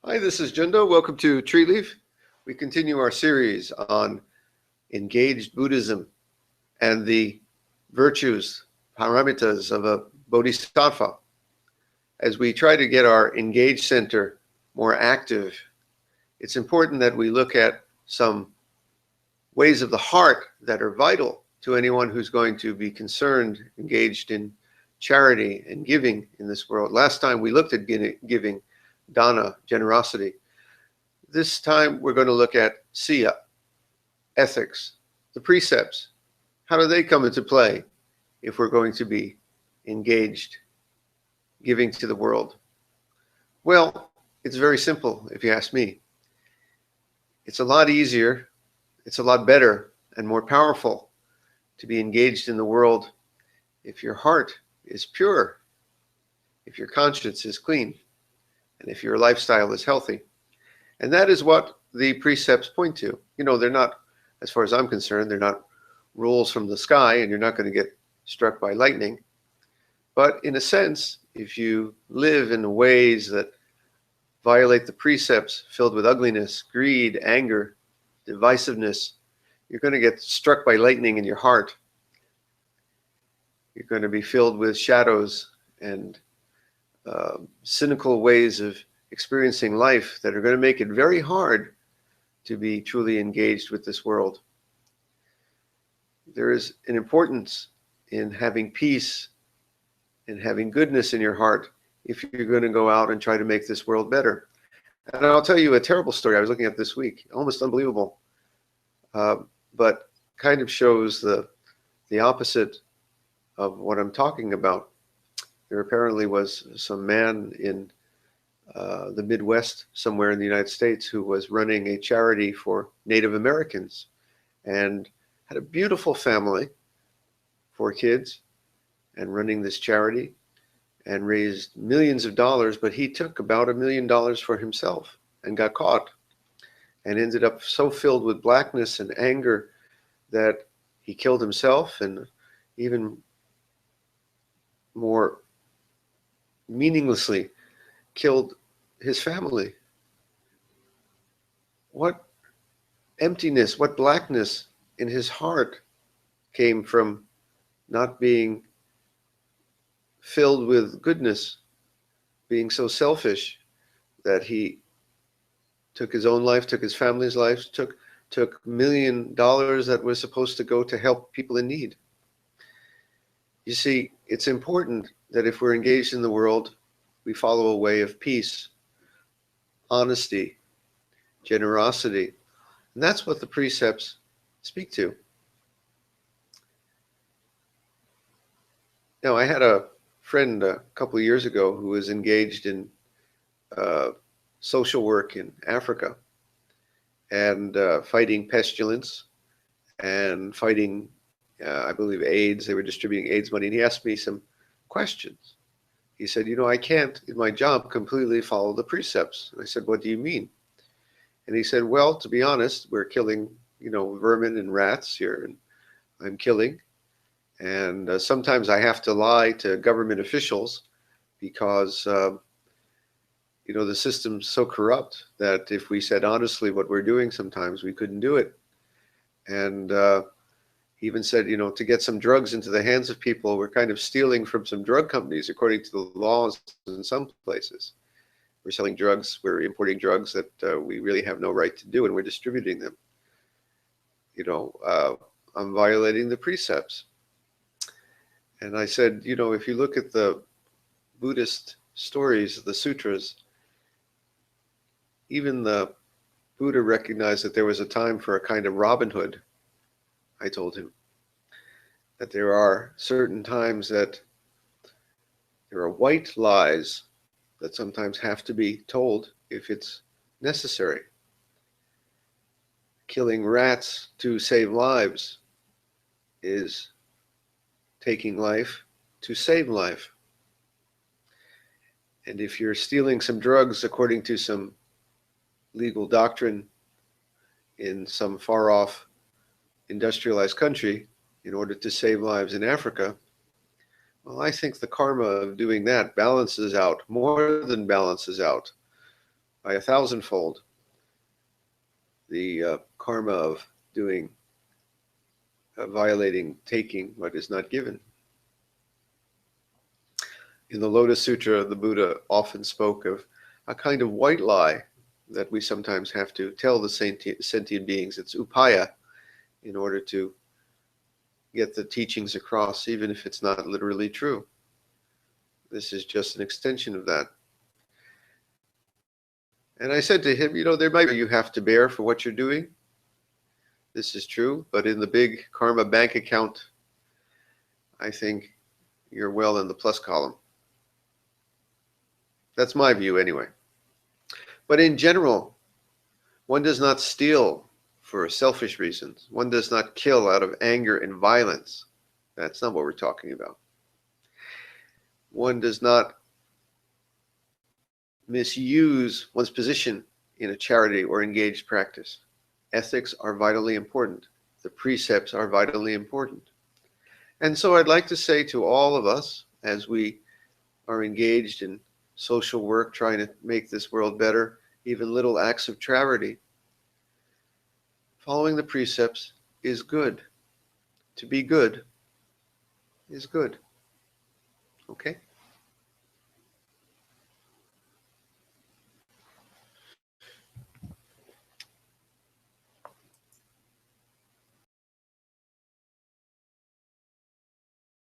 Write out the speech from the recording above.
Hi, this is Jundo. Welcome to Tree Leaf. We continue our series on engaged Buddhism and the virtues, paramitas of a bodhisattva. As we try to get our engaged center more active, it's important that we look at some ways of the heart that are vital to anyone who's going to be concerned, engaged in charity and giving in this world. Last time we looked at giving, dana, generosity. This time we're going to look at siya, ethics, the precepts. How do they come into play if we're going to be engaged, giving to the world? Well, it's very simple if you ask me. It's a lot easier, it's a lot better and more powerful to be engaged in the world if your heart is pure, if your conscience is clean, and if your lifestyle is healthy. And that is what the precepts point to. You know, they're not, as far as I'm concerned, they're not rules from the sky and you're not going to get struck by lightning. But in a sense, if you live in ways that violate the precepts filled with ugliness, greed, anger, divisiveness, you're going to get struck by lightning in your heart. You're going to be filled with shadows and cynical ways of experiencing life that are going to make it very hard to be truly engaged with this world. There is an importance in having peace and having goodness in your heart if you're going to go out and try to make this world better. And I'll tell you a terrible story I was looking at this week, almost unbelievable, but kind of shows the opposite of what I'm talking about. There apparently was some man in the Midwest, somewhere in the United States, who was running a charity for Native Americans and had a beautiful family, 4 kids, and running this charity and raised millions of dollars, but he took about $1 million for himself and got caught and ended up so filled with blackness and anger that he killed himself and even more meaninglessly killed his family. What emptiness, what blackness in his heart came from not being filled with goodness, being so selfish that he took his own life, took his family's life, took $1 million that was supposed to go to help people in need. You see, it's important that if we're engaged in the world, we follow a way of peace, honesty, generosity. And that's what the precepts speak to. Now, I had a friend a couple of years ago who was engaged in social work in Africa and fighting pestilence and fighting, I believe, AIDS. They were distributing AIDS money. And he asked me some questions. He said, you know, I can't, in my job, completely follow the precepts. And I said, what do you mean? And he said, well, to be honest, we're killing, vermin and rats here, and I'm killing. And sometimes I have to lie to government officials because, the system's so corrupt that if we said honestly what we're doing, sometimes we couldn't do it. And he even said, to get some drugs into the hands of people, we're kind of stealing from some drug companies according to the laws in some places. We're selling drugs, we're importing drugs that we really have no right to do, and we're distributing them. I'm violating the precepts. And I said, if you look at the Buddhist stories, the sutras, even the Buddha recognized that there was a time for a kind of Robin Hood. I told him that there are certain times that there are white lies that sometimes have to be told if it's necessary. Killing rats to save lives is taking life to save life. And if you're stealing some drugs according to some legal doctrine in some far off industrialized country in order to save lives in Africa, well, I think the karma of doing that balances out, more than balances out, by 1,000-fold the karma of doing, violating, taking what is not given. In the Lotus Sutra, the Buddha often spoke of a kind of white lie that we sometimes have to tell the sentient beings. It's upaya, in order to get the teachings across, even if it's not literally true. This is just an extension of that. And I said to him, there might be you have to bear for what you're doing. This is true, but in the big karma bank account, I think you're well in the plus column. That's my view anyway. But in general, one does not steal for selfish reasons. One does not kill out of anger and violence. That's not what we're talking about. One does not misuse one's position in a charity or engaged practice. Ethics are vitally important. The precepts are vitally important. And so I'd like to say to all of us, as we are engaged in social work, trying to make this world better, even little acts of charity, following the precepts is good. To be good is good. Okay?